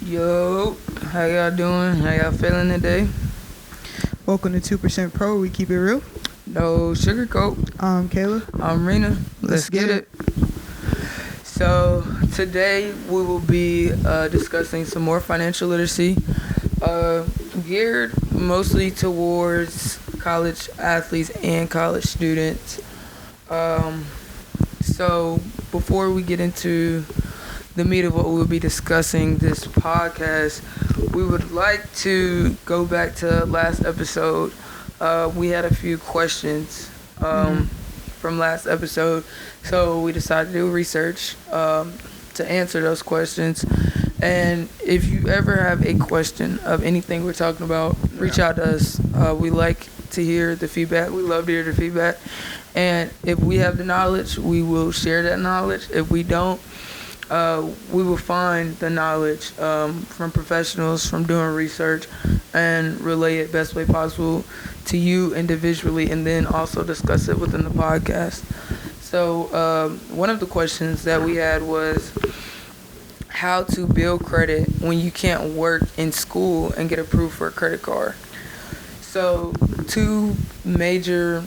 Yo, how y'all doing? How y'all feeling today? Welcome to 2%Pro. We keep it real. No sugarcoat. I'm Kayla. I'm Rena. Let's get it. So today we will be discussing some more financial literacy, geared mostly towards college athletes and college students. So before we get into the meat of what we'll be discussing this podcast, we would like to go back to last episode. We had a few questions from last episode, so we decided to do research to answer those questions. And if you ever have a question of anything we're talking about, reach out to us. We like to hear the feedback. We love to hear the feedback. And if we have the knowledge, we will share that knowledge. If we don't, we will find the knowledge from professionals, from doing research, and relay it best way possible to you individually, and then also discuss it within the podcast. So one of the questions that we had was how to build credit when you can't work in school and get approved for a credit card. So two major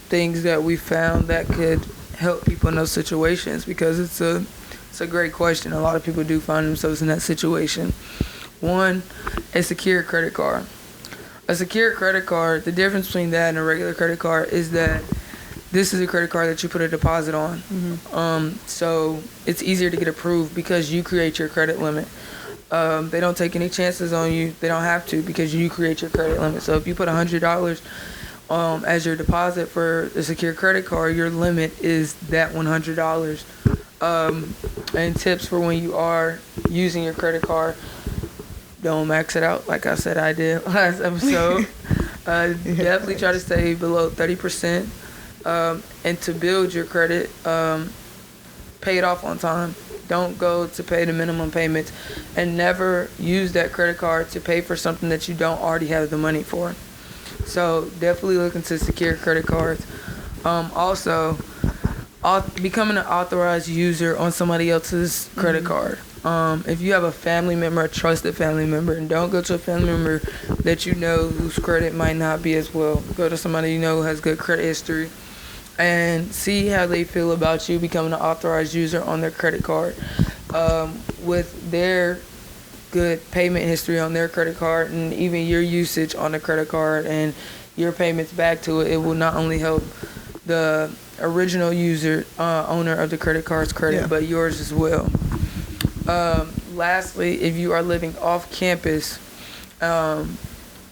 things that we found that could help people in those situations, because it's a great question. A lot of people do find themselves in that situation. One, a secure credit card. A secure credit card, the difference between that and a regular credit card is that this is a credit card that you put a deposit on. So it's easier to get approved because you create your credit limit. They don't take any chances on you. They don't have to, because you create your credit limit. So if you put $100 as your deposit for the secure credit card, your limit is that $100. And tips for when you are using your credit card: don't max it out like I said I did last episode. Definitely try to stay below 30%. And to build your credit, pay it off on time. Don't go to pay the minimum payments, and never use that credit card to pay for something that you don't already have the money for. So definitely look into secure credit cards. Also, becoming an authorized user on somebody else's credit card. If you have a family member, a trusted family member, and don't go to a family member that you know whose credit might not be as well. Go to somebody you know who has good credit history, and see how they feel about you becoming an authorized user on their credit card. With their good payment history on their credit card, and even your usage on the credit card and your payments back to it, it will not only help the original user, owner of the credit card's credit, but yours as well. Lastly, if you are living off campus, a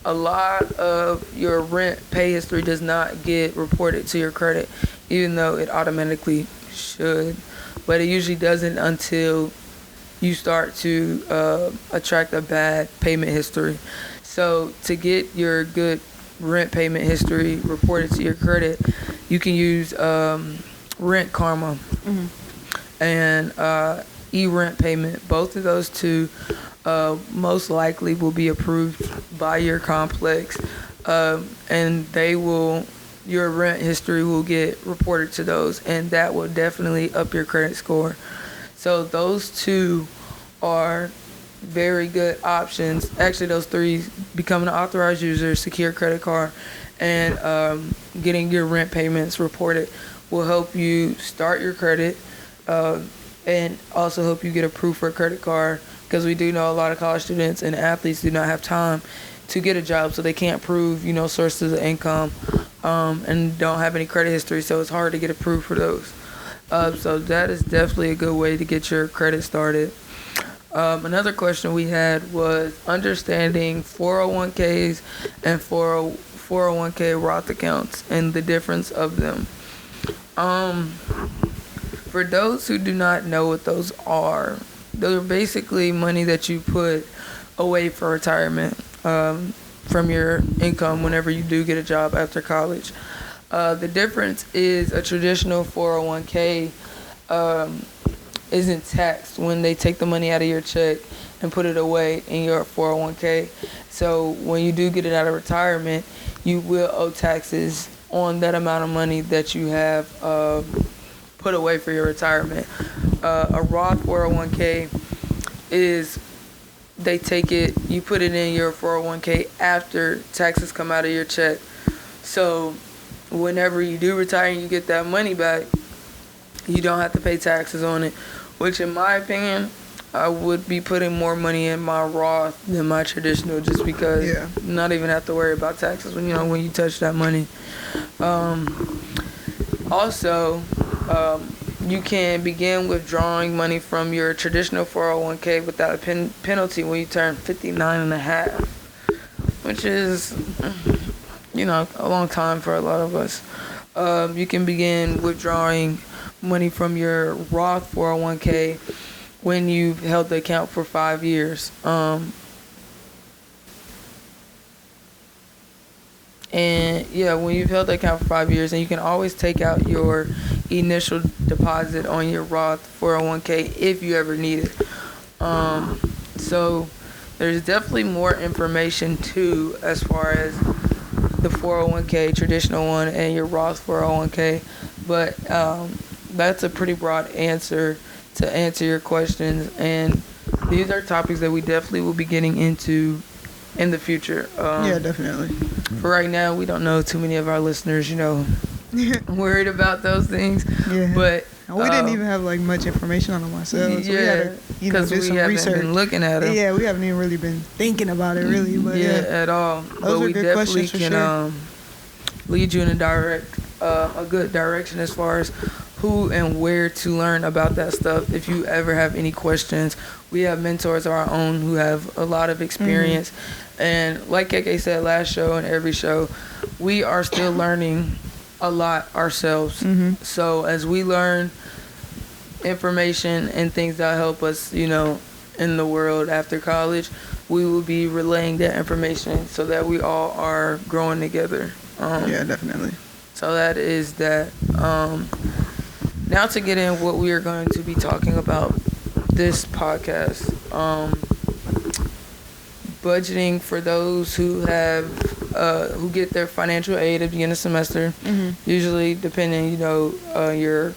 lot of your rent pay history does not get reported to your credit, even though it automatically should. But it usually doesn't until you start to attract a bad payment history. So to get your good rent payment history reported to your credit, you can use Rent Karma and e-rent payment. Both of those two most likely will be approved by your complex, and your rent history will get reported to those, and that will definitely up your credit score. So those two are very good options. Actually, those three: becoming an authorized user, secure credit card, and getting your rent payments reported, will help you start your credit, and also help you get approved for a credit card, because we do know a lot of college students and athletes do not have time to get a job, so they can't prove, sources of income, and don't have any credit history, so it's hard to get approved for those. So that is definitely a good way to get your credit started. Another question we had was understanding 401ks and 401k Roth accounts and the difference of them. For those who do not know what those are basically money that you put away for retirement from your income whenever you do get a job after college. The difference is a traditional 401k isn't taxed when they take the money out of your check and put it away in your 401k. So when you do get it out of retirement, you will owe taxes on that amount of money that you have put away for your retirement. A Roth 401k is they take it, you put it in your 401k after taxes come out of your check. So whenever you do retire and you get that money back, you don't have to pay taxes on it, which in my opinion, I would be putting more money in my Roth than my traditional, just because not even have to worry about taxes when you touch that money. Also, you can begin withdrawing money from your traditional 401k without a penalty when you turn 59 and a half, which is, a long time for a lot of us. You can begin withdrawing money from your Roth 401k when you've held the account for 5 years. When you've held the account for 5 years, and you can always take out your initial deposit on your Roth 401k if you ever need it. So there's definitely more information too as far as the 401k, traditional one, and your Roth 401k. But that's a pretty broad answer to answer your questions. And these are topics that we definitely will be getting into in the future. Yeah, definitely. For right now, we don't know too many of our listeners, worried about those things. Yeah. But we didn't even have much information on them ourselves. Yeah, because we haven't research. Been looking at them. Yeah, we haven't even really been thinking about it really. But at all. But we definitely can lead you in a good direction as far as who and where to learn about that stuff. If you ever have any questions, we have mentors of our own who have a lot of experience. And like KK said last show and every show, we are still learning a lot ourselves. So as we learn information and things that help us, in the world after college, we will be relaying that information so that we all are growing together. Yeah, definitely. So that is that. Now to get in what we are going to be talking about this podcast. Budgeting for those who have who get their financial aid at the beginning of the semester. Usually depending, your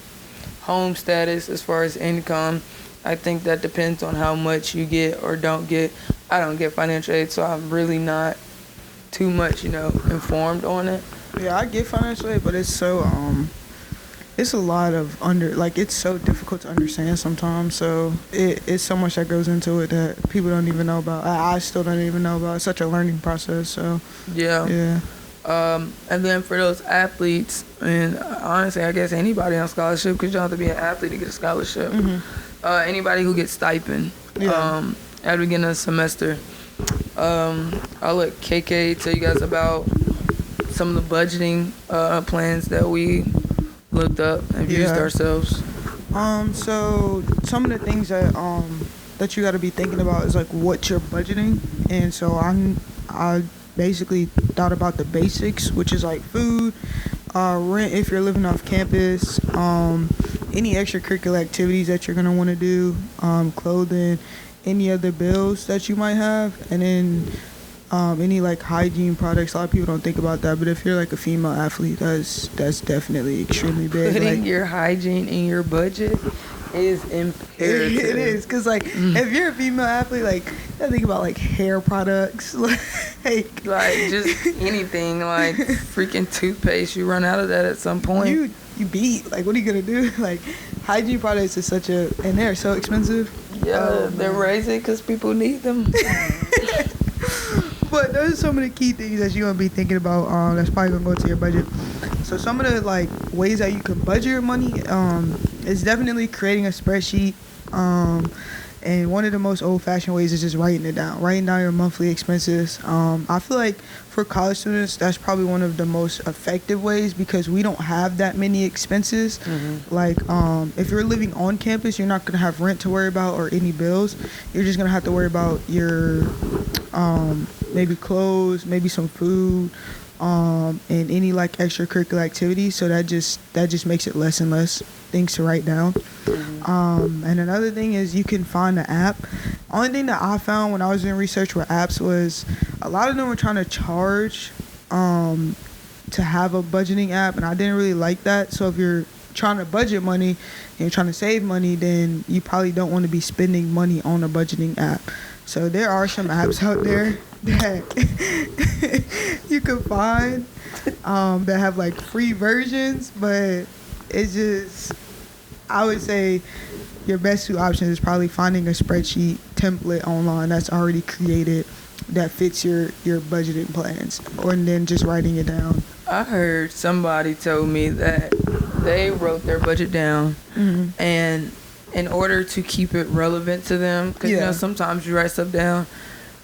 home status as far as income. I think that depends on how much you get or don't get. I don't get financial aid, so I'm really not too much, informed on it. Yeah, I get financial aid, but it's so it's a lot of it's so difficult to understand sometimes. So it's so much that goes into it that people don't even know about. I still don't even know about. It's such a learning process. So yeah. And then for those athletes, and honestly, I guess anybody on scholarship, because you don't have to be an athlete to get a scholarship. Anybody who gets stipend at the beginning of the semester. I'll let KK tell you guys about some of the budgeting plans that we looked up and used ourselves. So some of the things that you got to be thinking about is like what you're budgeting. And so I basically thought about the basics, which is like food, rent if you're living off campus, any extracurricular activities that you're going to want to do, clothing, any other bills that you might have, and then any like hygiene products. A lot of people don't think about that, but if you're like a female athlete, that's definitely extremely big. Putting your hygiene in your budget is imperative. It is, because like if you're a female athlete, like I think about like hair products, like just anything, like freaking toothpaste. You run out of that at some point. You beat. Like, what are you gonna do? Like, hygiene products is and they're so expensive. Yeah, they're raising because people need them. But those are some of the key things that you're gonna be thinking about. That's probably gonna go to your budget. So some of the like ways that you can budget your money is definitely creating a spreadsheet. And one of the most old-fashioned ways is just writing down your monthly expenses. I feel like for college students, that's probably one of the most effective ways because we don't have that many expenses. Like, if you're living on campus, you're not going to have rent to worry about or any bills. You're just going to have to worry about your maybe clothes, maybe some food, and any like extracurricular activities. So that just makes it less and less things to write down. And another thing is you can find an app. Only thing that I found when I was doing research with apps was a lot of them were trying to charge to have a budgeting app, and I didn't really like that. So if you're trying to budget money and you're trying to save money, then you probably don't want to be spending money on a budgeting app. So there are some apps out there that you can find that have like free versions, but it's just, I would say your best two options is probably finding a spreadsheet template online that's already created that fits your budgeting plans, or and then just writing it down. I heard somebody told me that they wrote their budget down, and in order to keep it relevant to them, because you know sometimes you write stuff down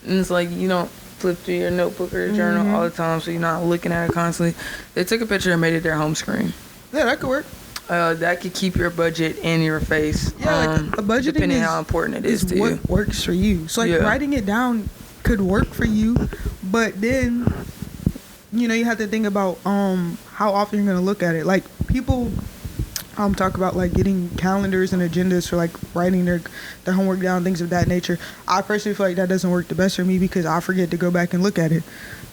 and it's like you don't flip through your notebook or your journal all the time, so you're not looking at it constantly. They took a picture and made it their home screen. Yeah, that could work. That could keep your budget in your face. Yeah, like a budgeting depending how important it is to what you. Works for you. So like writing it down could work for you, but then you know you have to think about how often you're gonna look at it. Like people talk about like getting calendars and agendas for like writing their homework down, things of that nature. I personally feel like that doesn't work the best for me because I forget to go back and look at it.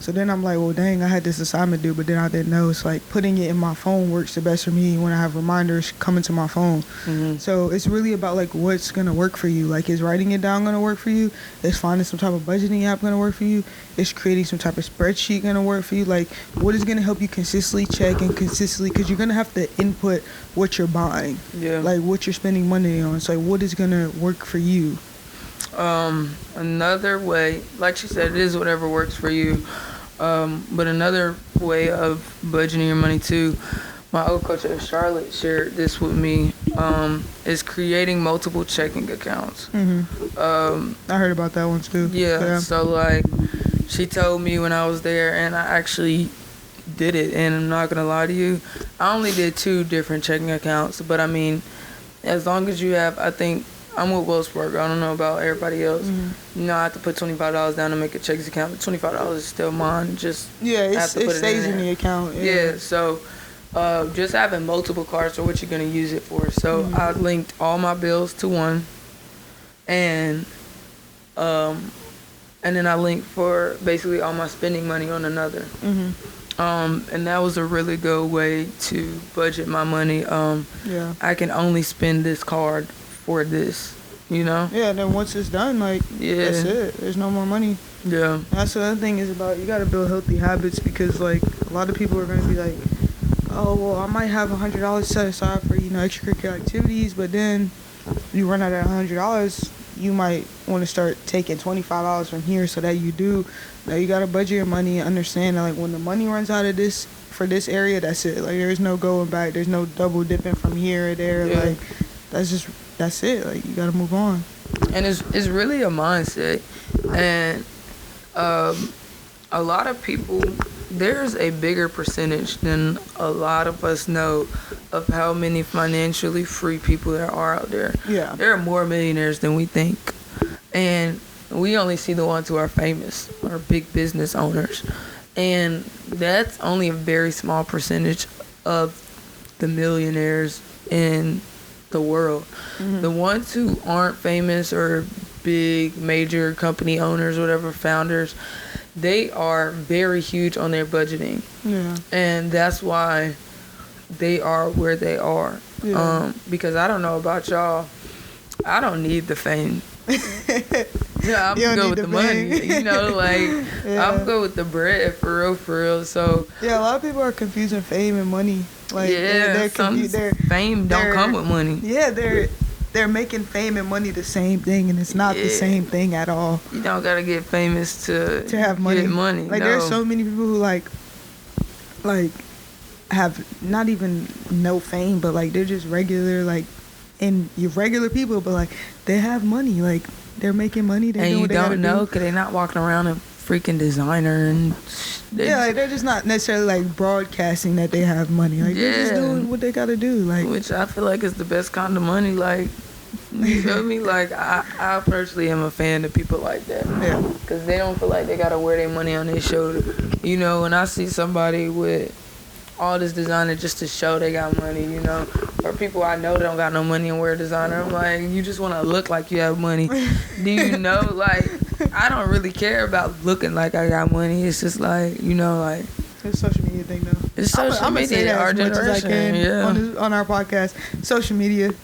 So then I'm like, well, dang, I had this assignment due, but then I didn't know. It's like putting it in my phone works the best for me when I have reminders coming to my phone. So it's really about like what's going to work for you. Like, is writing it down going to work for you? Is finding some type of budgeting app going to work for you? Is creating some type of spreadsheet going to work for you? Like, what is going to help you consistently check and consistently, because you're going to have to input what you're buying. Like what you're spending money on. So like, what is going to work for you? Another way, like she said, it is whatever works for you. But another way of budgeting your money too, my old coach at Charlotte shared this with me, is creating multiple checking accounts. I heard about that one too. Yeah, so like she told me when I was there, and I actually did it, and I'm not gonna lie to you, I only did 2 different checking accounts, but I mean, as long as you have, I think, I'm with Wells Fargo. I don't know about everybody else. You know, I have to put $25 down to make a checkings account. But $25 is still mine. Just it stays in the account. Yeah. So just having multiple cards for what you're gonna use it for. So I linked all my bills to one, and then I linked for basically all my spending money on another. And that was a really good way to budget my money. I can only spend this card for this, you know? Yeah, and then once it's done, like, that's it. There's no more money. Yeah. That's the other thing is about, you got to build healthy habits, because, like, a lot of people are going to be like, oh, well, I might have $100 set aside for, you know, extracurricular activities, but then you run out of $100, you might want to start taking $25 from here so that you do. Now, you got to budget your money and understand that, like, when the money runs out of this, for this area, that's it. Like, there's no going back. There's no double dipping from here or there. Like, that's it. Like, you gotta move on. And it's really a mindset. And a lot of people, there's a bigger percentage than a lot of us know of how many financially free people there are out there. Yeah. There are more millionaires than we think. And we only see the ones who are famous or big business owners. And that's only a very small percentage of the millionaires in the world. The ones who aren't famous or big major company owners, whatever, founders, they are very huge on their budgeting. And that's why they are where they are. Because I don't know about y'all, I don't need the fame. I'm good with the money, you know, like I'm good with the bread, for real. So a lot of people are confusing fame and money. Like, fame don't come with money. Yeah, they're making fame and money the same thing, and it's not the same thing at all. You don't gotta get famous to have money. Get money. Like, there's so many people who like have not even no fame, but like they're just regular, like, and you're regular people, but like they have money, like they're making money. They're doing what they gotta do. And you don't know because they're not walking around a freaking designer and like they're just not necessarily like broadcasting that they have money. Like they're just doing what they gotta do. Like, which I feel like is the best kind of money. Like, you feel me? Like I personally am a fan of people like that. Yeah. Because they don't feel like they gotta wear their money on their shoulder. You know, when I see somebody with all this designer just to show they got money, you know, or people I know that don't got no money and wear designer, I'm like, you just want to look like you have money. Do you know, like, I don't really care about looking like I got money. It's just like, you know, like, it's a social media thing though. It's social media, our generation. On our podcast, social media.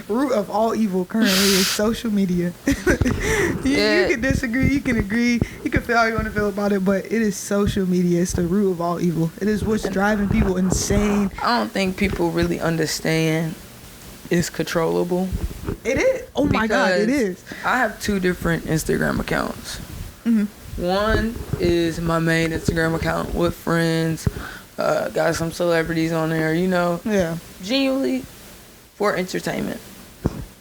Root of all evil currently is social media. You can disagree, you can agree, you can feel how you want to feel about it, but it is social media. It's the root of all evil. It is what's driving people insane. I don't think people really understand it's controllable. It is. Oh my God, it is. I have 2 different Instagram accounts. Mm-hmm. One is my main Instagram account with friends. Got some celebrities on there, Yeah. genuinely for entertainment.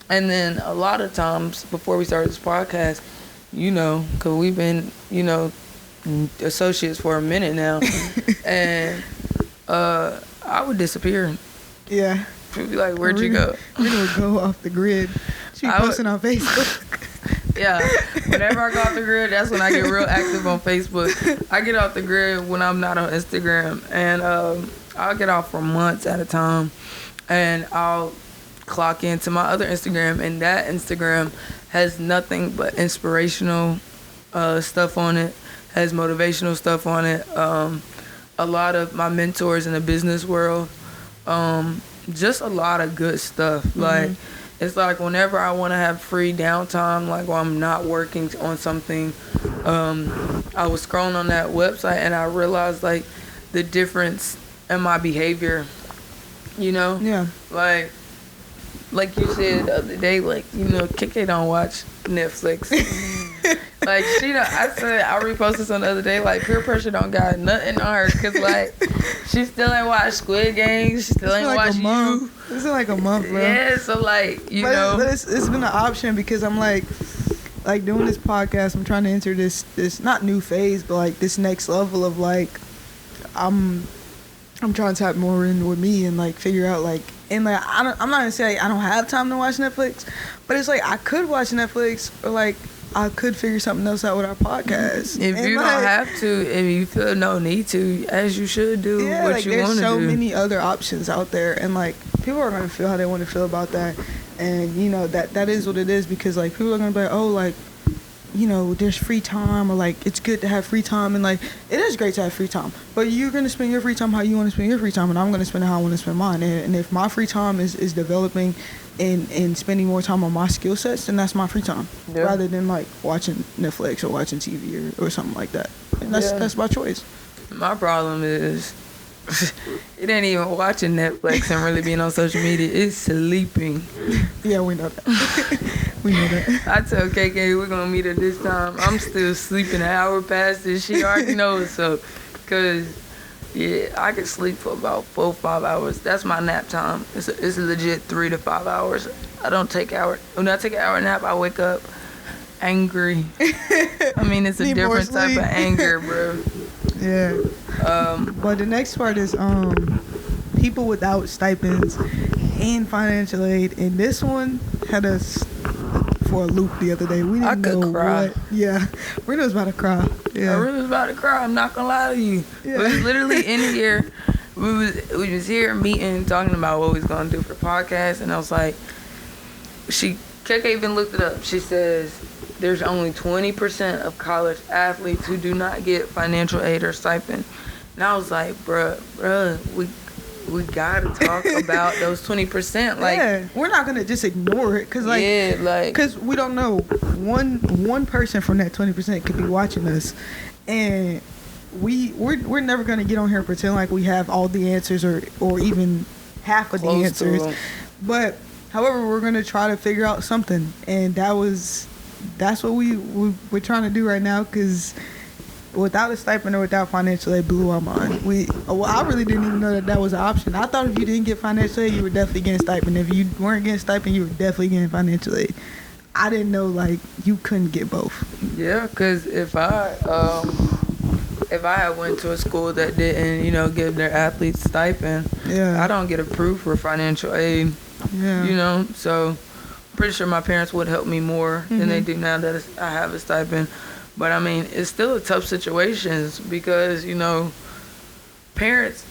And then a lot of times before we started this podcast, because we've been, associates for a minute now, and I would disappear. Yeah. People be like, where'd you go? Rita would go off the grid. She posting on Facebook. Yeah. Whenever I go off the grid, that's when I get real active on Facebook. I get off the grid when I'm not on Instagram. And I'll get off for months at a time. And I'll clock into my other Instagram. And that Instagram has nothing but inspirational stuff on it. Has motivational stuff on it. A lot of my mentors in the business world. Just a lot of good stuff. Mm-hmm. Like, it's like whenever I want to have free downtime, like while I'm not working on something, I was scrolling on that website and I realized like the difference in my behavior, Yeah. Like you said the other day, like, Kike don't watch Netflix. Like, I reposted something the other day, like, peer pressure don't got nothing on her, because, like, she still ain't watched Squid Games, she still ain't watched You. This is like a month, bro. Yeah, so, like, But it's been an option because I'm, like doing this podcast, I'm trying to enter this not new phase, but, like, this next level of, like, I'm trying to tap more in with me and, like, figure out, like, and, like, I'm not going to say like, I don't have time to watch Netflix, but it's, like, I could watch Netflix or, like, I could figure something else out with our podcast. If you don't have to, if you feel no need to, as you should do what you want to do. There's so many other options out there, and like people are gonna feel how they want to feel about that, and that is what it is because like people are gonna be like, oh, like there's free time, or like it's good to have free time, and like it is great to have free time, but you're gonna spend your free time how you want to spend your free time, and I'm gonna spend it how I want to spend mine, and if my free time is developing and spending more time on my skill sets, then that's my free time, rather than like watching Netflix or watching TV or something like that. And that's my choice. My problem is it ain't even watching Netflix and really being on social media. It's sleeping. Yeah, we know that. We know that. I tell KK we're gonna meet at this time. I'm still sleeping an hour past this. She already knows, so because I can sleep for about 4 or 5 hours. That's my nap time. It's legit 3 to 5 hours. I don't take hour. When I take an hour nap, I wake up angry. I mean, it's a different type of anger, bro. Yeah. But the next part is people without stipends and financial aid, and this one had us for a loop the other day. We didn't know cry. What. Yeah, Rita was about to cry. Yeah, I really was about to cry. I'm not gonna lie to you. Yeah. It was literally in here. We was here meeting, talking about what we was gonna do for the podcast, and I was like, Keke even looked it up. She says there's only 20% of college athletes who do not get financial aid or stipend. And I was like, bruh, we gotta talk about those 20%. Like, yeah, we're not gonna just ignore it, cause we don't know. One person from that 20% could be watching us, and we're never gonna get on here and pretend like we have all the answers or even half of the answers. But however, we're gonna try to figure out something, and that's what we're trying to do right now, cause without a stipend or without financial aid, blew our mind. I really didn't even know that was an option. I thought if you didn't get financial aid, you were definitely getting stipend. If you weren't getting stipend, you were definitely getting financial aid. I didn't know like you couldn't get both. Yeah, cause if I had went to a school that didn't, give their athletes stipend, I don't get approved for financial aid. Yeah. So I'm pretty sure my parents would help me more than they do now that I have a stipend. But, I mean, it's still a tough situation because, parents,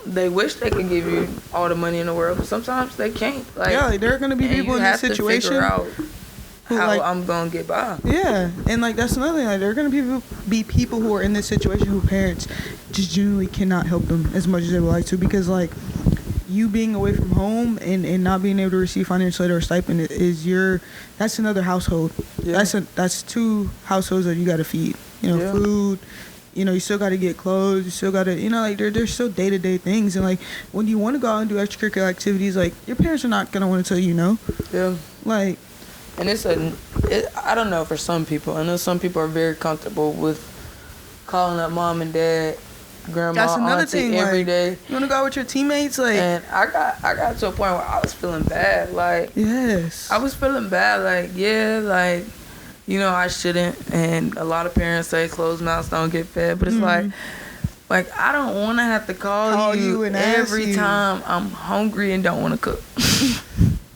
they wish they could give you all the money in the world, but sometimes they can't. Like, there are going to be people in this situation who have to figure out how I'm going to get by. Yeah, and, that's another thing. Like, there are going to be people who are in this situation who parents just genuinely cannot help them as much as they would like to, because, you being away from home and not being able to receive financial aid or stipend that's another household. Yeah. That's 2 households that you got to feed. Food. You still got to get clothes. You still got to, like there's still day-to-day things. And like when you want to go out and do extracurricular activities, like your parents are not gonna want to tell you no. Yeah. Like, and I don't know, for some people. I know some people are very comfortable with calling up mom and dad, grandma, that's another auntie thing. every like, day. You want to go out with your teammates, like. And I got to a point where I was feeling bad. Like, Yes. I was feeling bad. Like, yeah, like, I shouldn't. And a lot of parents say closed mouths don't get fed. But it's like I don't want to have to call you and every ask you. time I'm hungry and don't want to cook.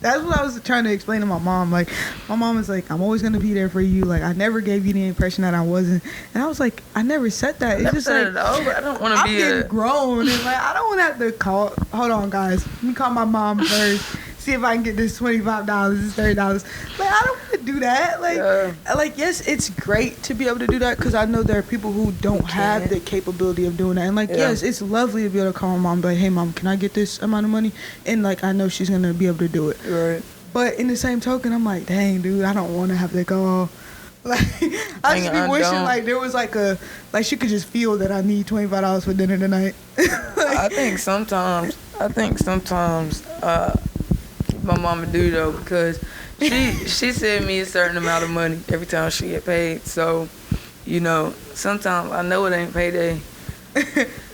That's what I was trying to explain to my mom. Like, my mom was like, I'm always going to be there for you. Like, I never gave you the impression that I wasn't. And I was like, I never said that. It's just like, I don't want to I'm be getting grown. And, like, I don't want to have to call. Hold on, guys. Let me call my mom first. See if I can get this $25, this $30. Like, I don't want to do that. Like, yes, it's great to be able to do that because I know there are people who don't have the capability of doing that. And, like, yes, it's lovely to be able to call my mom and be like, hey, mom, can I get this amount of money? And, like, I know she's going to be able to do it. Right. But in the same token, I'm like, dang, dude, I don't want to have to call. Like, I just be wishing, like, there was, like, she could just feel that I need $25 for dinner tonight. I think sometimes, my mama do, though, because she send me a certain amount of money every time she get paid. So, sometimes I know it ain't payday.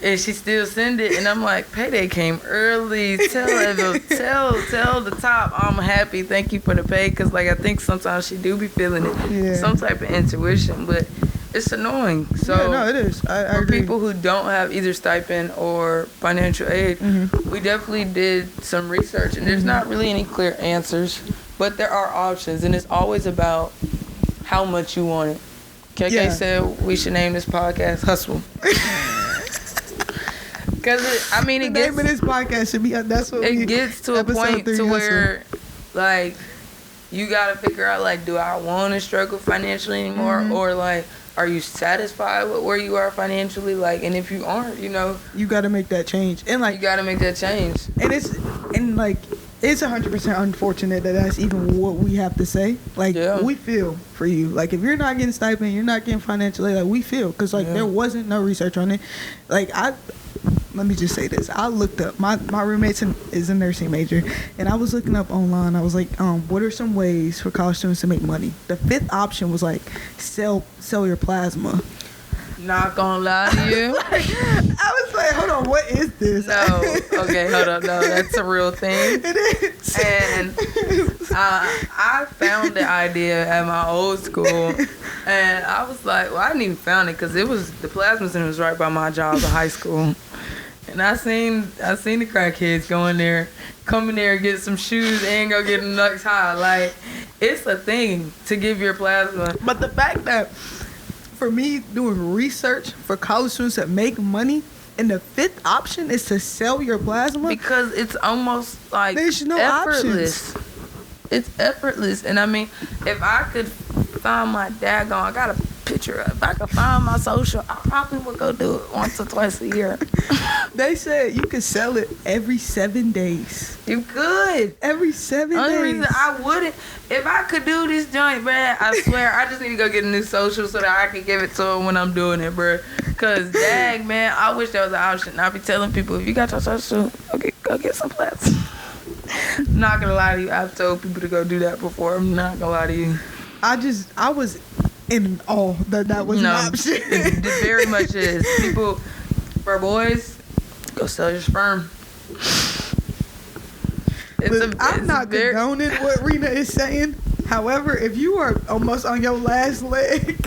And she still send it, and I'm like, payday came early. Tell the top I'm happy. Thank you for the pay, because like I think sometimes she do be feeling it, some type of intuition, but it's annoying. So yeah, no, it is. I for agree. people who don't have either stipend or financial aid, we definitely did some research, and there's not really any clear answers, but there are options, and it's always about how much you want it. KK said we should name this podcast Hustle. Because the name of this podcast should be it gets to a point to where like you gotta figure out, like, do I want to struggle financially anymore, or like, are you satisfied with where you are financially? Like, and if you aren't, you gotta make that change, and like you gotta make that change. And it's 100% unfortunate that that's even what we have to say. Like, we feel for you. Like, if you're not getting stipend, you're not getting financial aid, like, we feel, because like there wasn't no research on it. Like, let me just say this. I looked up, my roommate is a nursing major, and I was looking up online. I was like, what are some ways for college students to make money? The 5th option was like sell your plasma. Not gonna lie to you. I was like, hold on, what is this? No, okay, hold up, no, that's a real thing. It is. And I found the idea at my old school, and I was like, well, I didn't even found it because the plasma center was right by my job in high school. And I seen the crackheads go in there, come in there and get some shoes and go get a Nux High. Like, it's a thing to give your plasma. But the fact that, for me, doing research for college students that make money, and the 5th option is to sell your plasma. Because it's almost like there's no effortless. options. It's effortless. And I mean, if I could find my daggone, I got a picture. If I could find my social, I probably would go do it once or twice a year. They said you could sell it every 7 days. You could. Every 7 days. Only reason I wouldn't, if I could do this joint, bruh, I swear, I just need to go get a new social so that I can give it to them when I'm doing it, bruh. Because, dang, man, I wish there was an option. I'd be telling people, if you got your social, okay, go get some plasma. Not gonna lie to you, I've told people to go do that before. I'm not gonna lie to you. I was in awe that was an option. It very much is. People, for boys, go sell your sperm. I'm not condoning what Rena is saying. However, if you are almost on your last leg,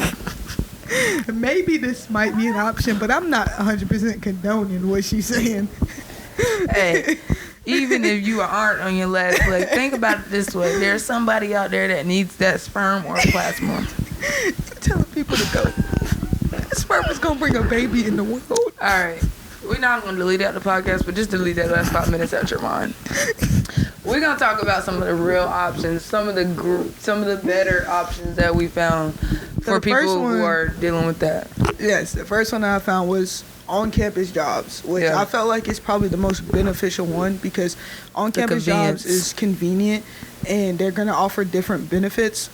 maybe this might be an option, but I'm not 100% condoning what she's saying. Hey, even if you aren't on your last leg, think about it this way. There's somebody out there that needs that sperm or plasma. Telling people to go. Sperm is going to bring a baby in the world. All right. We're not going to delete out the podcast, but just delete that last 5 minutes out your mind. We're going to talk about some of the real options, some of the better options that we found. Because So for the first people one, who are dealing with that. yes, the first one that I found was on-campus jobs, which Yeah. I felt like is probably the most beneficial one because on-campus jobs is convenient and they're going to offer different benefits,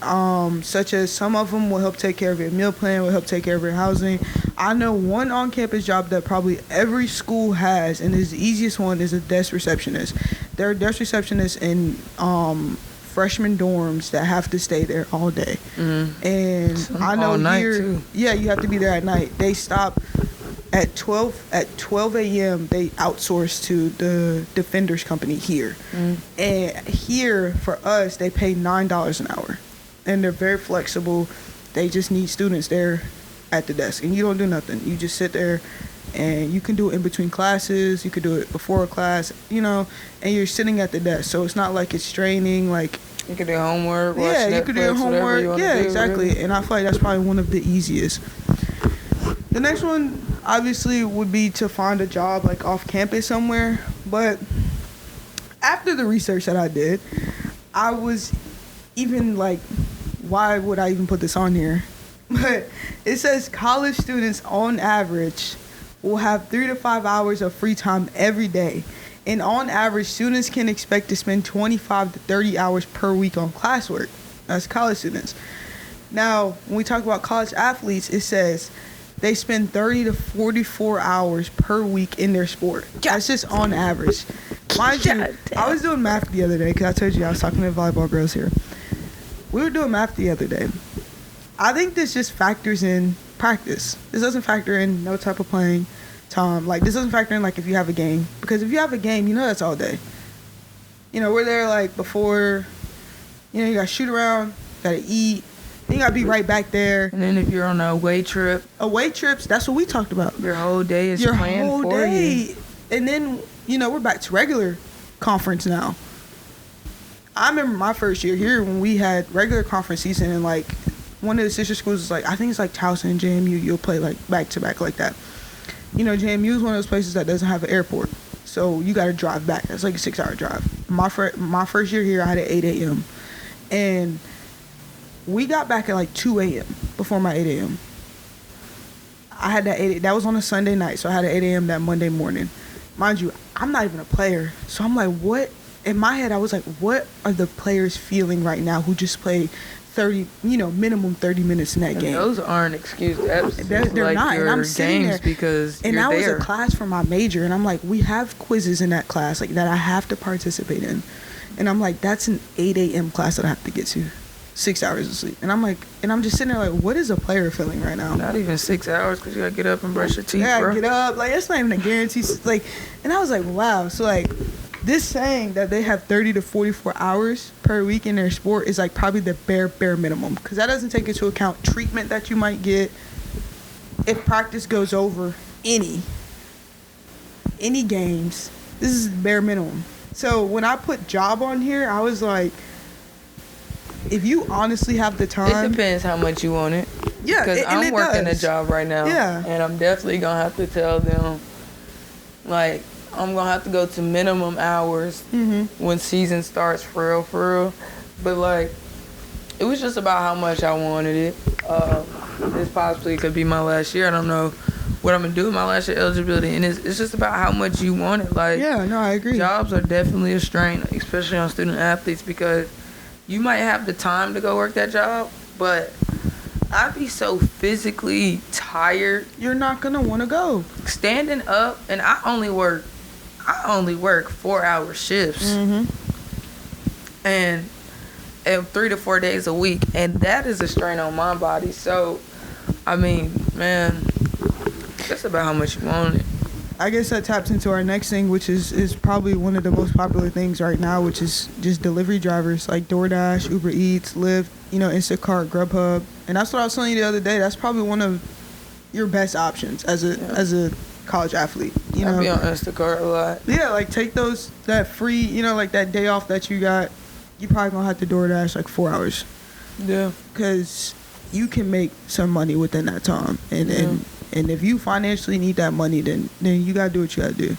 such as some of them will help take care of your meal plan, will help take care of your housing. I know one on-campus job that probably every school has, and is the easiest one, is a desk receptionist. There are desk receptionists in freshman dorms that have to stay there all day. And I know all night, here, too. yeah, you have to be there at night. They stop at 12 a.m. They outsource to the Defenders company here. And here for us they pay $9 an hour, and they're very flexible. They just need students there at the desk, and you don't do nothing. You just sit there, and you can do it in between classes, you could do it before a class, and you're sitting at the desk, so it's not like it's straining. Like, you can do homework, watch yeah, Netflix, you could do your homework. you Yeah, do, exactly. really. And I feel like that's probably one of the easiest. The next one obviously would be to find a job like off campus somewhere. But after the research that I did, I was even like, why would I even put this on here? But it says college students on average will have 3 to 5 hours of free time every day. And on average, students can expect to spend 25 to 30 hours per week on classwork. That's college students. Now, when we talk about college athletes, it says they spend 30 to 44 hours per week in their sport. That's just on average. Mind you, I was doing math the other day because I told you I was talking to volleyball girls here. We were doing math the other day. I think this just factors in practice. This doesn't factor in no type of playing time. Like, this doesn't factor in like if you have a game, because if you have a game, that's all day. We're there like before. You gotta shoot around, gotta eat, then you gotta be right back there. And then if you're on a away trip, trips, that's what we talked about. your whole day is Your planned whole for day. you. And then we're back to regular conference now. I remember my first year here when we had regular conference season, and like one of the sister schools is like, I think it's like Towson and JMU, you'll play like back to back like that. JMU is one of those places that doesn't have an airport, so you got to drive back. That's like a 6-hour drive. My first year here, I had at 8 a.m. and we got back at like 2 a.m. before my 8 a.m. I had that that was on a Sunday night, so I had an 8 a.m. that Monday morning. Mind you, I'm not even a player, so I'm like, what? In my head, I was like, what are the players feeling right now who just played 30, minimum 30 minutes in that And game? those aren't excused absences. They're like not, your and I'm sitting games there, because and you're that there. was a class for my major, and I'm like, we have quizzes in that class like that I have to participate in, and I'm like, that's an 8 a.m. class that I have to get to, 6 hours of sleep, and I'm like, and I'm just sitting there like, what is a player feeling right now? Not even 6 hours, because you gotta get up and brush your teeth, Yeah, bro. get up, like that's not even a guarantee. Like, and I was like, wow. So like, this saying that they have 30 to 44 hours per week in their sport is like probably the bare minimum, because that doesn't take into account treatment that you might get if practice goes over any games. This is bare minimum. So when I put job on here, I was like, if you honestly have the time, It depends how much you want it. yeah, Because and I'm it working does. a job right now. Yeah. And I'm definitely going to have to tell them, like, I'm going to have to go to minimum hours when season starts for real. But, like, it was just about how much I wanted it. This possibly could be my last year. I don't know what I'm going to do with my last year eligibility. And it's just about how much you want it. Like, Yeah, no, I agree. jobs are definitely a strain, especially on student athletes, because you might have the time to go work that job, but I'd be so physically tired You're not gonna want to go. standing up, and I only work 4-hour shifts, and 3 to 4 days a week, and that is a strain on my body. So, I mean, man, that's about how much you want it. I guess that taps into our next thing, which is probably one of the most popular things right now, which is just delivery drivers like DoorDash, Uber Eats, Lyft, Instacart, Grubhub. And that's what I was telling you the other day. That's probably one of your best options as a college athlete. I be on Instacart a lot. Yeah, like take that free, like that day off that you got. You probably gonna have to DoorDash like 4 hours, Yeah. because you can make some money within that time. And if you financially need that money, then you gotta do what you gotta do.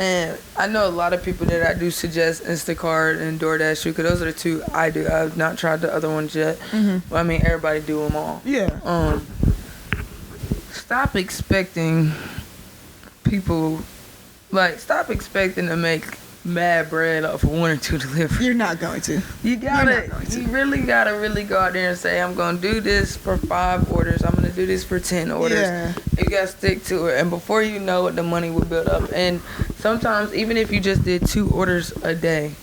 And I know a lot of people that I do suggest Instacart and DoorDash too, because those are the two I do. I've not tried the other ones yet. But I mean, everybody do them all. Yeah. Stop expecting people, stop expecting to make mad bread off of 1 or 2 deliveries. You're not going to. You really gotta go out there and say, I'm gonna do this for 5 orders. I'm gonna do this for 10 orders. Yeah. You gotta stick to it, and before you know it, the money will build up. And sometimes, even if you just did 2 orders a day,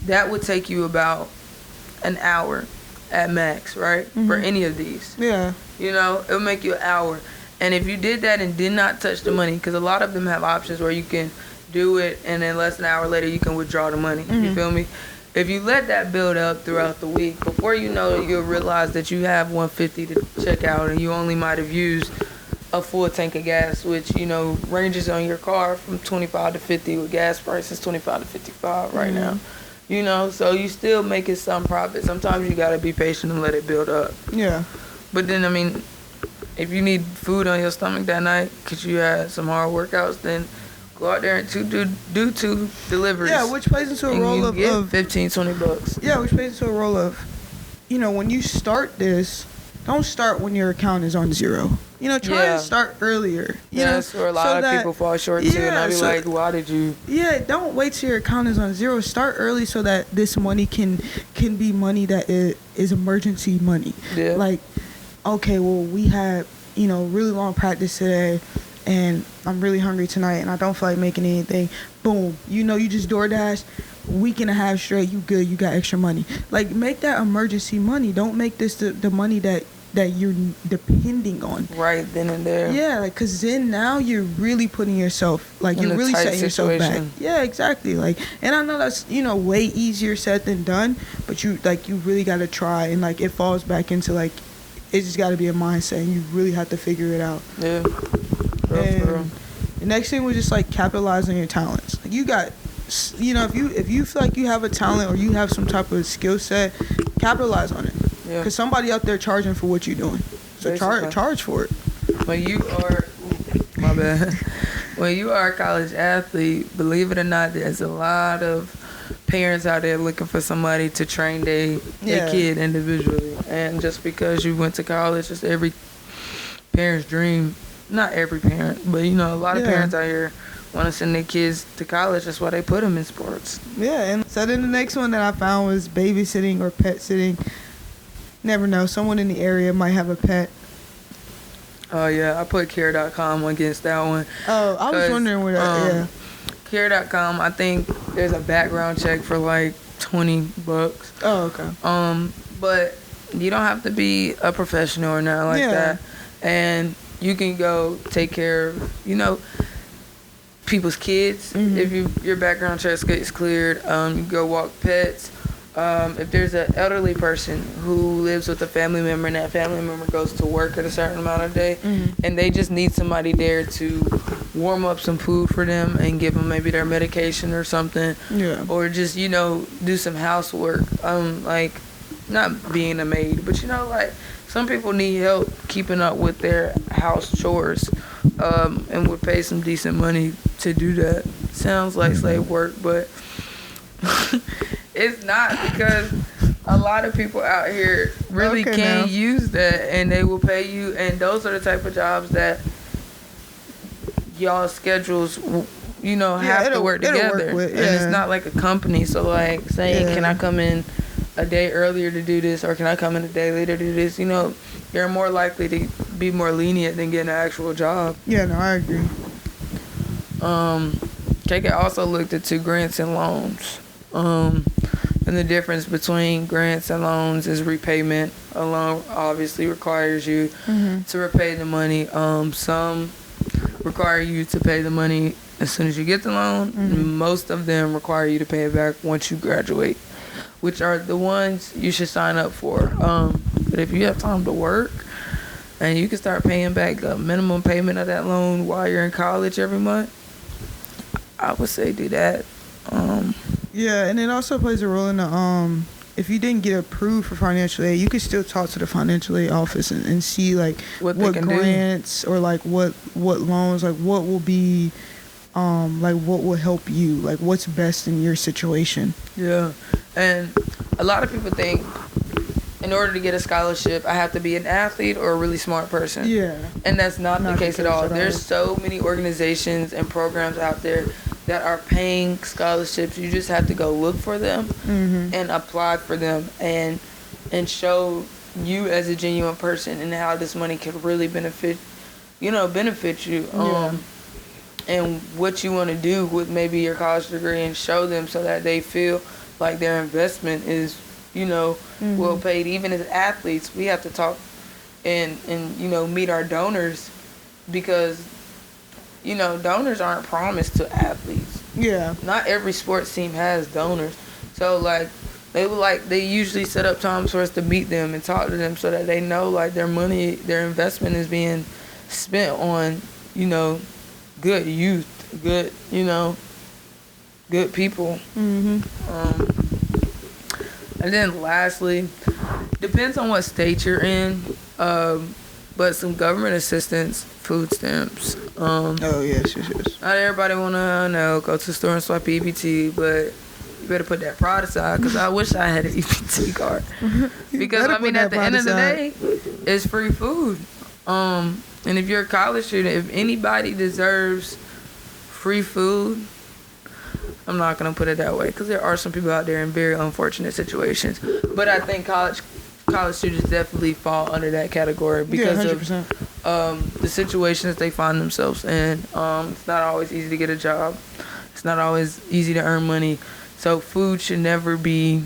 that would take you about an hour at max, right? For any of these. Yeah. You know, it'll make you an hour. And if you did that and did not touch the money, because a lot of them have options where you can do it and then less than an hour later you can withdraw the money. You feel me? If you let that build up throughout the week, before you know it, you'll realize that you have $150 to check out and you only might have used a full tank of gas, which, you know, ranges on your car from 25 to 50 with gas prices 25 to 55 right now. You know, so you still making some profit. Sometimes you gotta be patient and let it build up. Yeah. But then, I mean, if you need food on your stomach that night because you had some hard workouts, then go out there and do 2 deliveries. Yeah, which plays into a role of $15-$20. Yeah, which plays into a role of, you know, when you start this, don't start when your account is on 0. You know, try to start earlier. You know, that's where a lot of people fall short too. And I be like, why did you? Yeah, don't wait till your account is on 0. Start early so that this money can be money that is emergency money. Yeah. Like, okay, well, we had, you know, really long practice today, and I'm really hungry tonight, and I don't feel like making anything. Boom. You know, you just DoorDash, week and a half straight, you good, you got extra money. Like, make that emergency money. Don't make this the money that you're depending on. Right then and there. Yeah, like, because then now you're really putting yourself, like, you're really setting yourself back. Yeah, exactly. Like, and I know that's, you know, way easier said than done, but you really got to try, and, like, it falls back into, like, it just got to be a mindset, and you really have to figure it out. Yeah. And the next thing was just, like, capitalize on your talents. Like, you got, you know, if you feel like you have a talent or you have some type of skill set, capitalize on it. Yeah. Because somebody out there charging for what you're doing. So charge for it. When you are, my bad. When you are a college athlete, believe it or not, there's a lot of parents out there looking for somebody to train their kid individually. And just because you went to college, it's every parent's dream. Not every parent, but, you know, a lot of parents out here want to send their kids to college. That's why they put them in sports. Yeah, and so then the next one that I found was babysitting or pet sitting. Never know. Someone in the area might have a pet. Oh, yeah. I put care.com against that one. Oh, I was wondering where that, care.com, I think there's a background check for like $20. Oh, okay. But you don't have to be a professional or nothing like that. And you can go take care of, you know, people's kids. If your background check gets cleared, you go walk pets. If there's an elderly person who lives with a family member and that family member goes to work at a certain amount of day and they just need somebody there to warm up some food for them and give them maybe their medication or something, or just, you know, do some housework, like, not being a maid, but, you know, like, some people need help keeping up with their house chores, and would pay some decent money to do that. Sounds like slave work, but it's not, because a lot of people out here really can't use that, and they will pay you, and those are the type of jobs that y'all schedules, you know, have to work together. And it's not like a company, so, like, saying, can I come in a day earlier to do this, or can I come in a day later to do this? You know, you're more likely to be more lenient than getting an actual job. Yeah, no, I agree. KK also looked into grants and loans. And the difference between grants and loans is repayment. A loan obviously requires you to repay the money. Some require you to pay the money as soon as you get the loan. Most of them require you to pay it back once you graduate, which are the ones you should sign up for. But if you have time to work and you can start paying back the minimum payment of that loan while you're in college every month, I would say do that. Yeah, and it also plays a role in the if you didn't get approved for financial aid, you can still talk to the financial aid office and see, like, what grants or, like, what loans, like, what will be like what will help you, like what's best in your situation. Yeah, and a lot of people think in order to get a scholarship, I have to be an athlete or a really smart person. Yeah. And that's not the case at all. There's so many organizations and programs out there that are paying scholarships. You just have to go look for them and apply for them and show you as a genuine person and how this money could really benefit you. And what you want to do with maybe your college degree, and show them so that they feel like their investment is, well paid. Even as athletes, we have to talk and meet our donors, because, donors aren't promised to athletes. Yeah. Not every sports team has donors. So, they usually set up times for us to meet them and talk to them so that they know, their money, their investment is being spent on, good youth, good people. And then lastly, depends on what state you're in, but some government assistance, food stamps. Yes. Not everybody wanna go to the store and swipe EBT, but you better put that pride aside, because I wish I had an EBT card. Because at the end of the day, it's free food. And if you're a college student, if anybody deserves free food, I'm not going to put it that way, because there are some people out there in very unfortunate situations. But I think college students definitely fall under that category because of the situations they find themselves in. It's not always easy to get a job. It's not always easy to earn money. So food should never be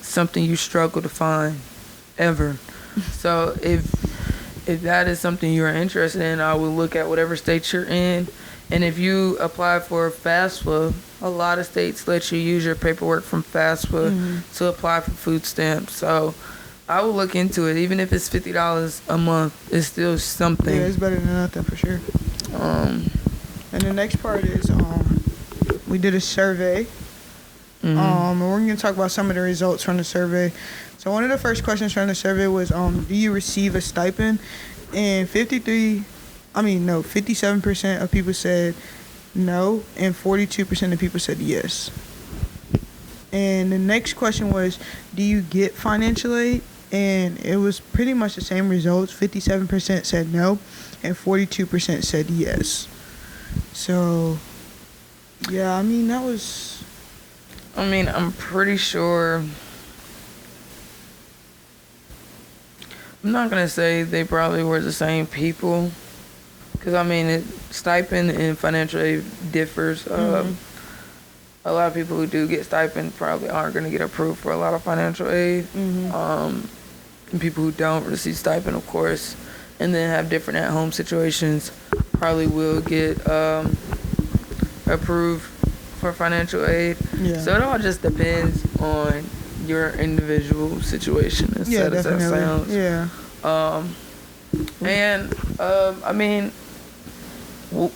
something you struggle to find, ever. So if that is something you're interested in, I would look at whatever state you're in. And if you apply for FAFSA, a lot of states let you use your paperwork from FAFSA to apply for food stamps. So I will look into it. Even if it's $50 a month, it's still something. Yeah, it's better than nothing for sure. And the next part is we did a survey. And we're going to talk about some of the results from the survey. So one of the first questions from the survey was, do you receive a stipend? And 57% of people said no, and 42% of people said yes. And the next question was, do you get financial aid? And it was pretty much the same results. 57% said no, and 42% said yes. So, yeah, that was... I'm pretty sure... I'm not going to say they probably were the same people, because, stipend and financial aid differs. A lot of people who do get stipend probably aren't going to get approved for a lot of financial aid. And people who don't receive stipend, of course, and then have different at-home situations, probably will get approved for financial aid. Yeah. So it all just depends on your individual situation, as sad as that sounds. Yeah.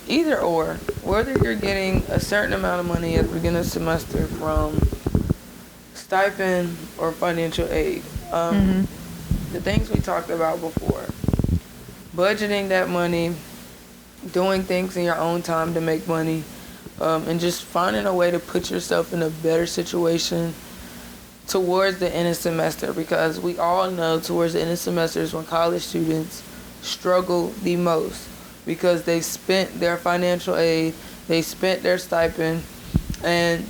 Either or, whether you're getting a certain amount of money at the beginning of the semester from stipend or financial aid, the things we talked about before, budgeting that money, doing things in your own time to make money, and just finding a way to put yourself in a better situation towards the end of semester, because we all know towards the end of semester is when college students struggle the most, because they spent their financial aid, they spent their stipend, and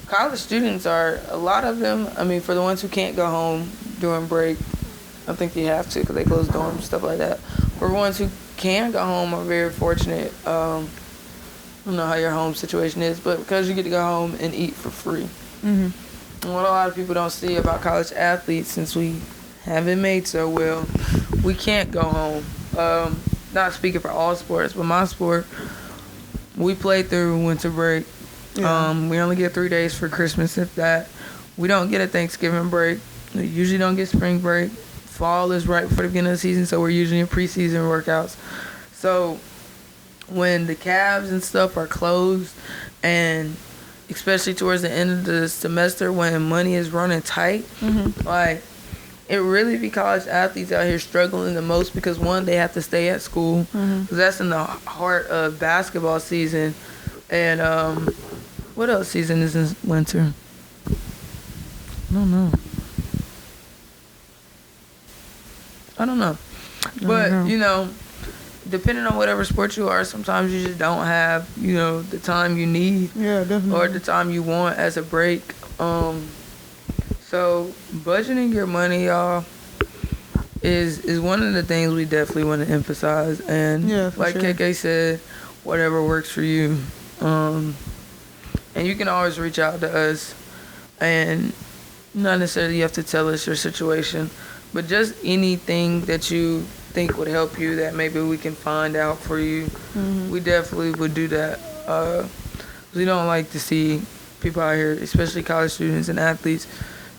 college students are, a lot of them, for the ones who can't go home during break, I think you have to because they close dorms and stuff like that. For the ones who can go home are very fortunate. I don't know how your home situation is, but because you get to go home and eat for free. And what a lot of people don't see about college athletes, since we haven't made so well, we can't go home. Not speaking for all sports, but my sport, we played through winter break. Yeah. We only get 3 days for Christmas, if that. We don't get a Thanksgiving break. We usually don't get spring break. Fall is right before the beginning of the season, so we're usually in preseason workouts. So when the cabs and stuff are closed, and especially towards the end of the semester when money is running tight, it really be college athletes out here struggling the most because, one, they have to stay at school. 'Cause that's in the heart of basketball season. And what else season is in winter? I don't know. But, you know, depending on whatever sport you are, sometimes you just don't have, you know, the time you need. Yeah, definitely. Or the time you want as a break. So budgeting your money, y'all, is one of the things we definitely want to emphasize. And like sure. KK said, whatever works for you. And you can always reach out to us, and not necessarily you have to tell us your situation, but just anything that you think would help you that maybe we can find out for you. We definitely would do that. We don't like to see people out here, especially college students and athletes,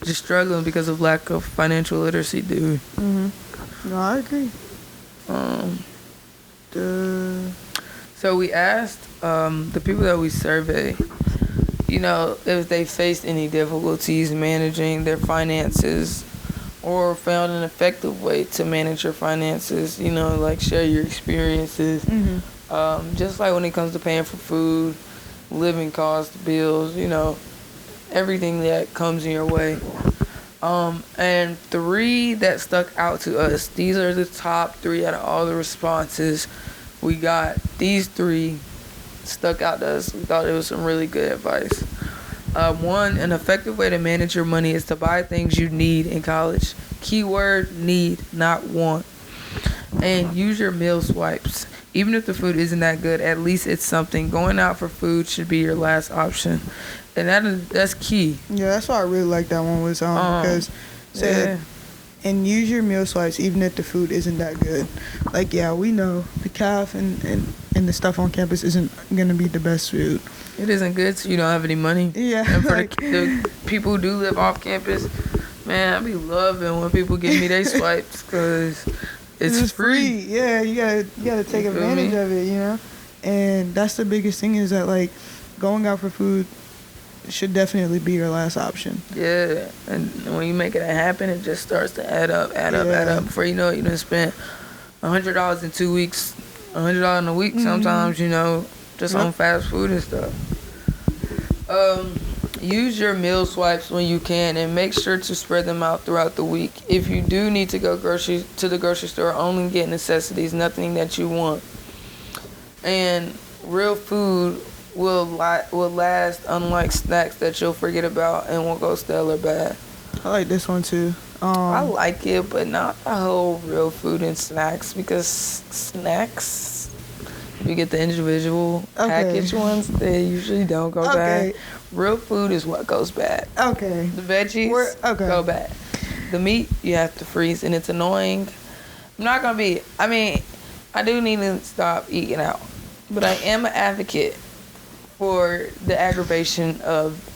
just struggling because of lack of financial literacy, dude. No, I agree. So we asked the people that we survey, you know, if they faced any difficulties managing their finances or found an effective way to manage your finances, you know, like share your experiences. Just like when it comes to paying for food, living costs, bills, you know, everything that comes in your way. And 3 that stuck out to us. These are the top 3 out of all the responses we got. These 3 stuck out to us. We thought it was some really good advice. 1, an effective way to manage your money is to buy things you need in college. Keyword need, not want. And use your meal swipes. Even if the food isn't that good, at least it's something. Going out for food should be your last option. And that's key. Yeah, that's why I really like that one was because said and use your meal swipes even if the food isn't that good. Like, yeah, we know the calf and the stuff on campus isn't gonna be the best food. It isn't good, so you don't have any money. Yeah. And for the people who do live off campus, man, I be loving when people give me their swipes because it's free. Yeah, you gotta take advantage of it, you know. And that's the biggest thing is that like going out for food should definitely be your last option. Yeah, and when you make it happen, it just starts to add up. Before you know it, you done spent $100 in 2 weeks, $100 in a week sometimes, you know, just on fast food and stuff. Use your meal swipes when you can and make sure to spread them out throughout the week. If you do need to go to the grocery store, only get necessities, nothing that you want. And real food will last, unlike snacks that you'll forget about and won't go stale or bad. I like this one too. I like it, but not the whole real food and snacks, because snacks, if you get the individual packaged ones, they usually don't go bad. Real food is what goes bad. Okay. The veggies go bad. The meat you have to freeze, and it's annoying. I do need to stop eating out, but I am an advocate for the aggravation of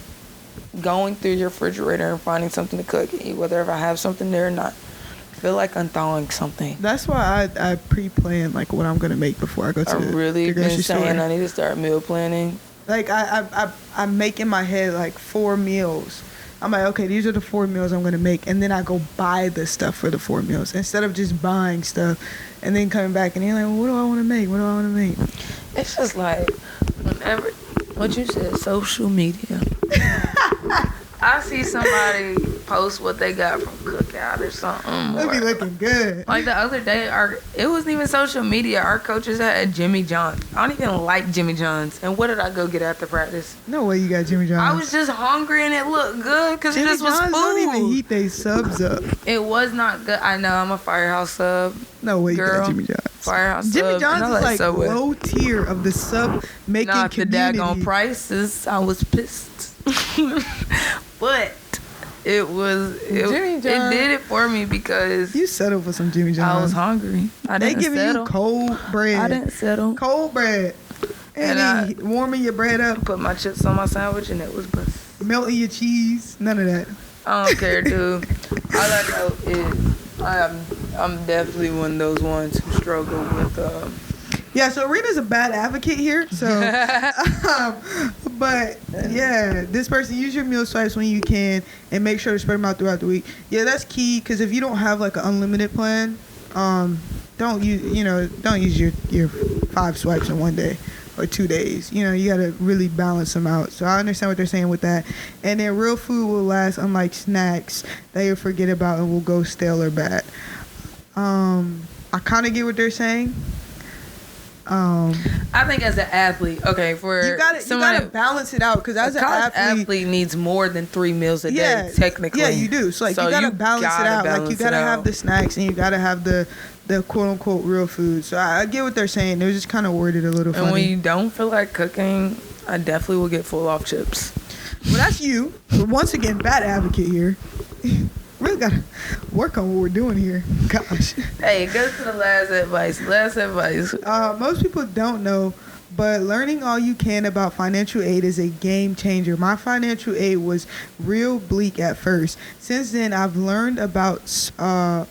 going through your refrigerator and finding something to cook and eat, whether if I have something there or not. I feel like I'm thawing something. That's why I pre-plan like what I'm gonna make before I go to the grocery store. I really been saying I need to start meal planning. Like I make in my head like 4 meals. I'm like, okay, these are the 4 meals I'm gonna make, and then I go buy the stuff for the 4 meals instead of just buying stuff and then coming back and you're like, well, what do I want to make? What do I want to make? It's just like whenever what you said, social media. I see somebody post what they got from Cookout or something. They be looking good. Like the other day, it wasn't even social media. Our coaches had Jimmy John's. I don't even like Jimmy John's. And what did I go get after practice? No way you got Jimmy John's. I was just hungry and it looked good because it just was food. Don't even heat they subs up. It was not good. I know, I'm a Firehouse sub. No way girl. You got Jimmy John's. Firehouse Jimmy sub. John's is like Subway. low tier of the sub making community. Not the daggone prices. I was pissed. But it did it for me because you settled for some Jimmy John's. I was hungry. They giving you cold bread. I didn't settle. Cold bread. And I warming your bread up. Put my chips on my sandwich and it was bust. Melting your cheese. None of that. I don't care, dude. All I know is I'm definitely one of those ones who struggle with Yeah, so Rena's a bad advocate here. So, But yeah, this person, use your meal swipes when you can and make sure to spread them out throughout the week. Yeah, that's key, because if you don't have like an unlimited plan, don't use your 5 swipes in one day or 2 days. You gotta really balance them out. So I understand what they're saying with that. And then real food will last, unlike snacks that you'll forget about and will go stale or bad. I kind of get what they're saying. I think as an athlete, okay, you gotta balance it out, because as an athlete needs more than 3 meals a day, technically. Yeah, you do. So you gotta balance it out. Like, you gotta have the snacks and you gotta have the quote unquote real food. So I get what they're saying. They're just kind of worded a little funny. And when you don't feel like cooking, I definitely will get full off chips. Well, that's you. But once again, bad advocate here. Really gotta work on what we're doing here. Gosh. Hey, go to the last advice. Most people don't know, but learning all you can about financial aid is a game changer. My financial aid was real bleak at first. Since then, I've learned about special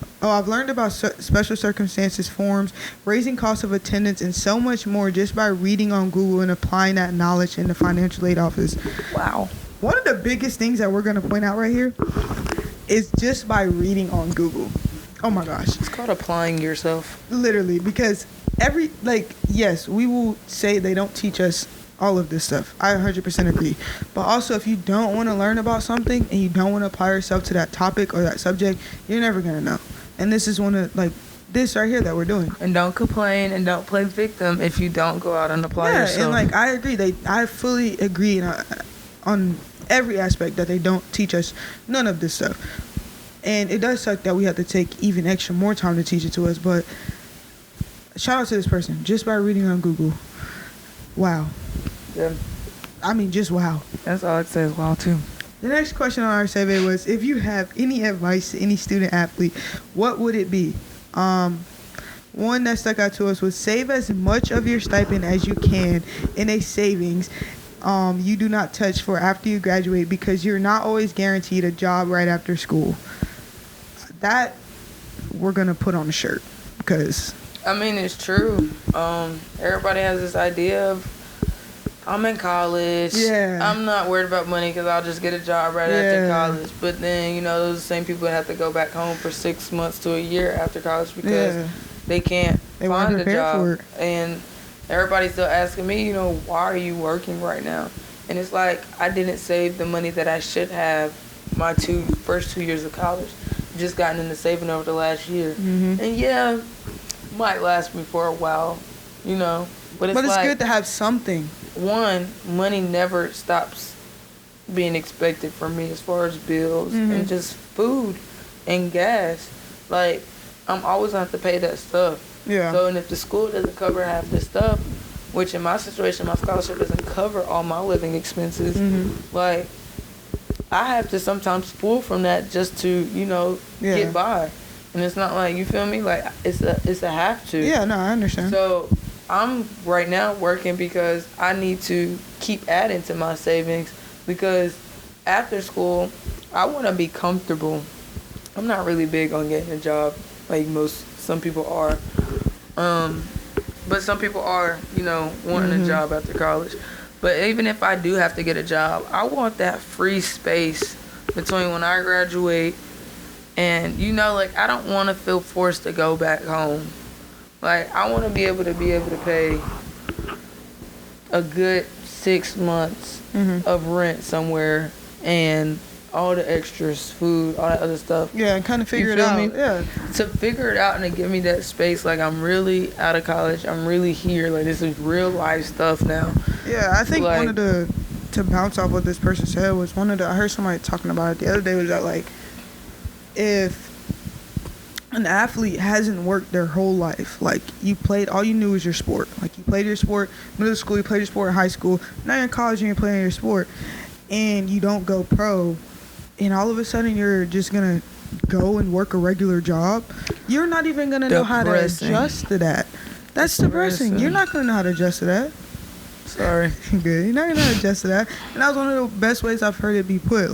circumstances forms, raising costs of attendance, and so much more just by reading on Google and applying that knowledge in the financial aid office. Wow. One of the biggest things that we're going to point out right here is just by reading on Google. Oh my gosh. It's called applying yourself. Literally, because yes, we will say they don't teach us all of this stuff. I 100% agree. But also, if you don't want to learn about something and you don't want to apply yourself to that topic or that subject, you're never going to know. And this is one of, this right here that we're doing. And don't complain and don't play victim if you don't go out and apply yourself. And I agree. I fully agree on every aspect that they don't teach us none of this stuff. And it does suck that we have to take even extra more time to teach it to us, but shout out to this person just by reading on Google. Wow. Yeah. I mean, just wow. That's all it says, wow, too. The next question on our survey was, if you have any advice to any student athlete, what would it be? One that stuck out to us was, save as much of your stipend as you can in a savings you do not touch for after you graduate, because you're not always guaranteed a job right after school. That we're gonna put on a shirt, because I mean, it's true. Everybody has this idea of, I'm in college. Yeah. I'm not worried about money because I'll just get a job right after college. But then, those are the same people that have to go back home for 6 months to a year after college because they can't find a job. For it. And everybody's still asking me, why are you working right now? And it's like, I didn't save the money that I should have my first 2 years of college. Just gotten into saving over the last year. Mm-hmm. And might last me for a while, But it's good to have something. One, money never stops being expected from me as far as bills and just food and gas. I'm always going to have to pay that stuff. Yeah. So, and if the school doesn't cover half the stuff, which in my situation, my scholarship doesn't cover all my living expenses, I have to sometimes pull from that just to, get by. And it's not like, you feel me? It's a have to. Yeah, no, I understand. So I'm right now working because I need to keep adding to my savings, because after school, I want to be comfortable. I'm not really big on getting a job like some people are. But some people are, wanting a job after college. But even if I do have to get a job, I want that free space between when I graduate and, I don't want to feel forced to go back home. I want to be able to pay a good 6 months of rent somewhere and all the extras, food, all that other stuff. Yeah, and kind of figure it out. Yeah. To figure it out and to give me that space, I'm really out of college. I'm really here. This is real life stuff now. Yeah, I think one of to bounce off what this person said was I heard somebody talking about it the other day, was that if an athlete hasn't worked their whole life, all you knew was your sport. You played your sport, middle school, you played your sport in high school, now you're in college and you're playing your sport, and you don't go pro, and all of a sudden you're just going to go and work a regular job, you're not even going to know how to adjust to that. That's depressing. You're not going to know how to adjust to that. Sorry. Good. You're not going to know how to adjust to that. And that was one of the best ways I've heard it be put.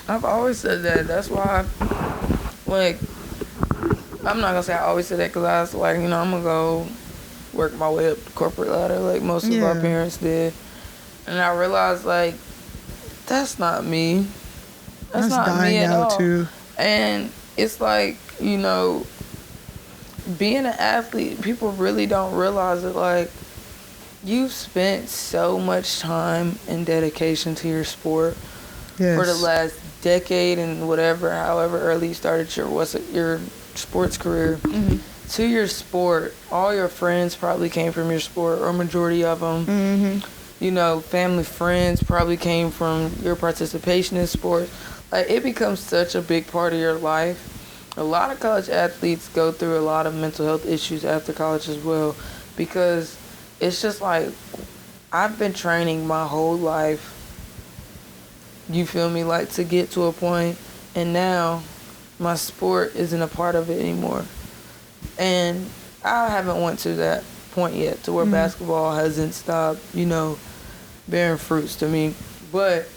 I've always said that. That's why, I'm not going to say I always said that, because I was I'm going to go work my way up the corporate ladder like most of our parents did. And I realized, like, that's not me. That's not dying me at out all. too. And it's like, you know, being an athlete, people really don't realize it. Like, you've spent so much time and dedication to your sport for the last decade and whatever, however early you started your sports career. Mm-hmm. To your sport, all your friends probably came from your sport, or majority of them. Mm-hmm. You know, family, friends probably came from your participation in sports. Like, it becomes such a big part of your life. A lot of college athletes go through a lot of mental health issues after college as well, because it's just like, I've been training my whole life, you feel me, like, to get to a point, and now my sport isn't a part of it anymore. And I haven't went to that point yet, to where basketball hasn't stopped, you know, bearing fruits to me. But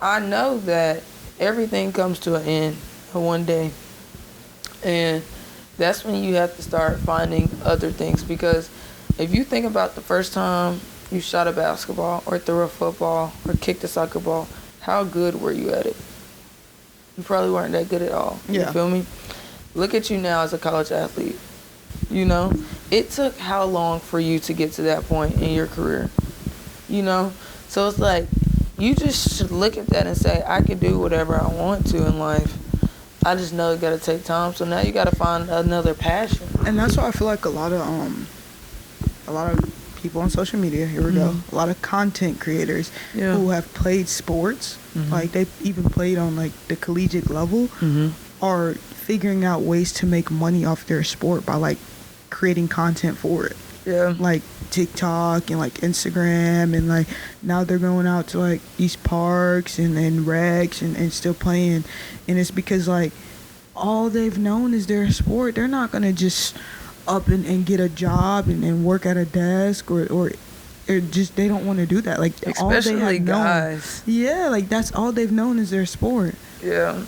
I know that everything comes to an end one day. And that's when you have to start finding other things. Because if you think about the first time you shot a basketball or threw a football or kicked a soccer ball, how good were you at it? You probably weren't that good at all. Yeah. You feel me? Look at you now as a college athlete. You know, it took how long for you to get to that point in your career? You know? So it's like, you just should look at that and say, I can do whatever I want to in life. I just know it got to take time. So now you got to find another passion. And that's why I feel like a lot of people on social media, here we go, a lot of content creators who have played sports, like they even played on like the collegiate level, are figuring out ways to make money off their sport by like creating content for it. Yeah. Like TikTok and like Instagram, and like now they're going out to like these parks and recs and still playing. And it's because like all they've known is their sport. They're not gonna just up and get a job and work at a desk or just, they don't want to do that. Like, especially all they have guys. Yeah, like that's all they've known is their sport. Yeah.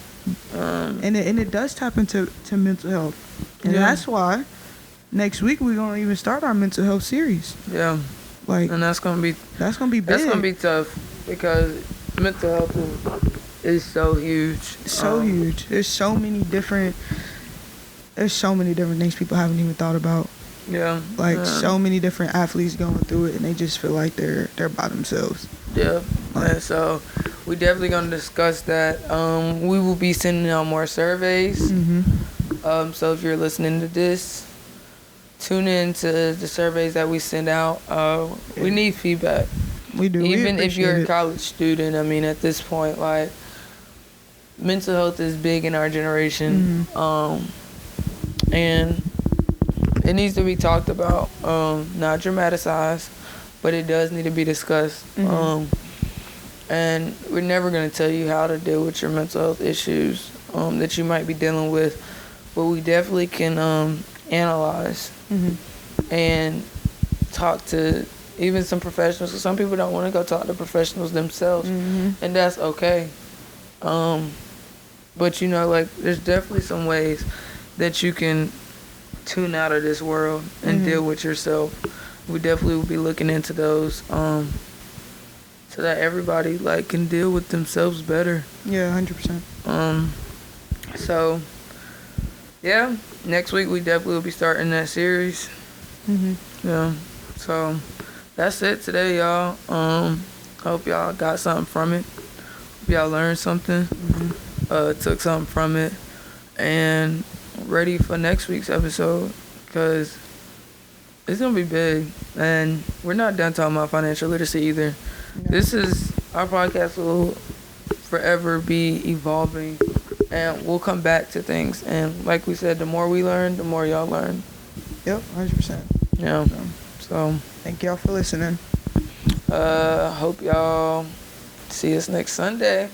And it does tap into mental health. And that's why next week we're gonna even start our mental health series. Yeah. Like, and that's gonna be big. That's gonna be tough, because mental health is so huge. So huge. There's so many different things people haven't even thought about. Yeah. Like, so many different athletes going through it, and they just feel like they're by themselves. Yeah. And so we definitely gonna discuss that. We will be sending out more surveys. So if you're listening to this, tune in to the surveys that we send out. We need feedback. We do. Even if you're a college student, I mean, at this point, like, mental health is big in our generation. And it needs to be talked about, not dramatized, but it does need to be discussed. And we're never going to tell you how to deal with your mental health issues that you might be dealing with, but we definitely can analyze and talk to even some professionals. So some people don't want to go talk to professionals themselves, and that's okay. But, you know, like, there's definitely some ways that you can tune out of this world and deal with yourself. We definitely will be looking into those, so that everybody, like, can deal with themselves better. Yeah, 100%. So, yeah, next week we definitely will be starting that series. Yeah, so that's it today, y'all. Hope y'all got something from it. Hope y'all learned something, took something from it, and ready for next week's episode, because it's gonna be big. And we're not done talking about financial literacy either. This is, our podcast will forever be evolving, and we'll come back to things. And like we said, the more we learn, the more y'all learn. Yep, 100%. Yeah. So thank y'all for listening. Hope y'all see us next Sunday.